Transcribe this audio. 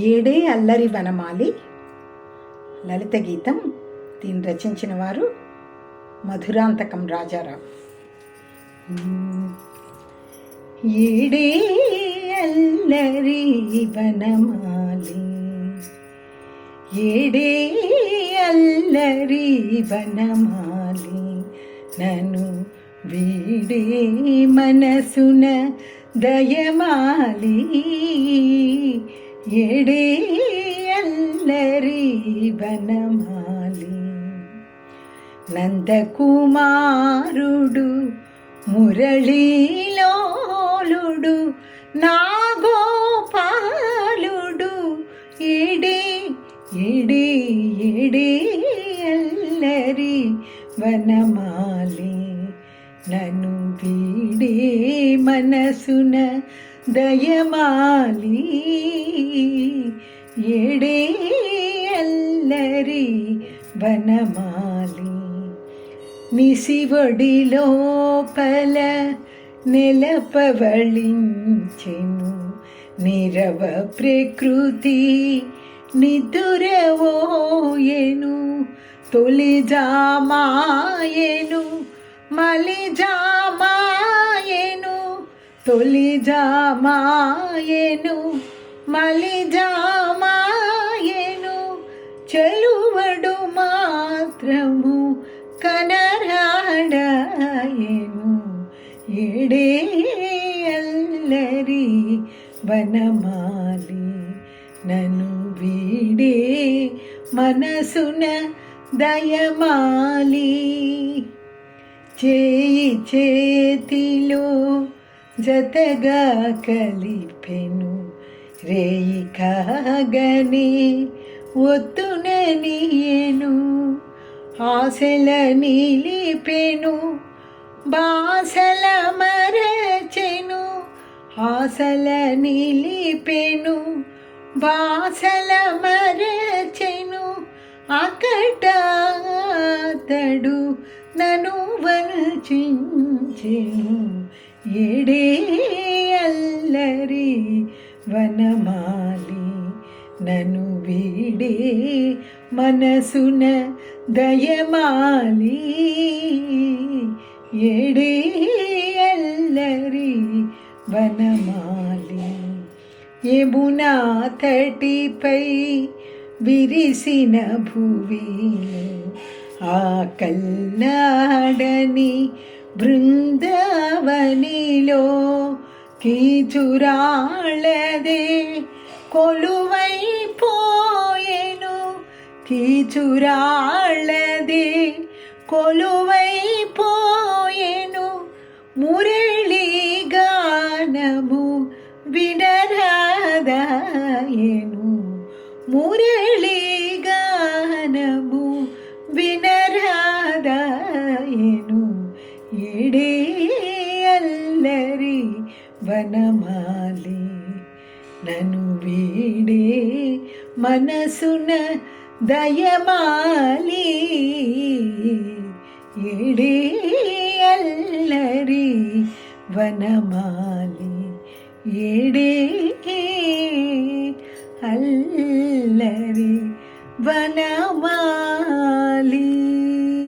ఏడే అల్లరి వనమాలి లలిత గీతం. దీన్ని రచించిన వారు మధురాంతకం రాజారావు. ఏడే అల్లరి వనమాలి, ఏడే అల్లరి వనమాలి, నన్ను వీడే మనసున దయమాలి. ఏడే అల్లరి వనమాలి, నందకుమారుడు మురళీలోలుడు నా గోపాలుడు. ఏడే ఏడే ఏడే అల్లరి వనమాలి, నన్ను వీడే మనసున దయమాలి. ఏడే అల్లరి వనమాలి, నిసివడి లోపల నెలపవళించెను నిరవ ప్రకృతి నిదురవోయెను. తొలి జామాయెను మలి జామాయెను, తొలి జామాయెను మలి జామాయెను, చెలువడు మాత్రము కనరాడాయెను. ఏడే అల్లరి వనమాలి, నన్ను వీడే మనసున దయమాలి. చేయి చేతిలో జతగా కలిపెను రేయి కాగని ఒత్తుననియెను. ఆశల నిలిపెను బాసల మరచెను, ఆశల నిలిపెను బాసల మరచెను. అకటాతడు నను వలచించెను. ఏడే అల్లరి వనమాలి, నన్ను వీడే మనసున దయమాలి. ఏడే అల్లరి వనమాలి, యమునా తటిపై విరిసిన భువిలో ఆ కల్నాడని బృందావనిలో కీచురాళ్ళదే కొలువైపోయెను, కీచురాళ్ళదే కొలువైపోయెను. మురళి గానము వినరాదాయెను, మురళి గానము వినరాదాయెను. ఏడే అల్లరి వనమాలి, నన్ను వీడే మనసున దయమాలి. ఏడే అల్లరి వనమాలి, ఏడే అల్లరి వనమాలి.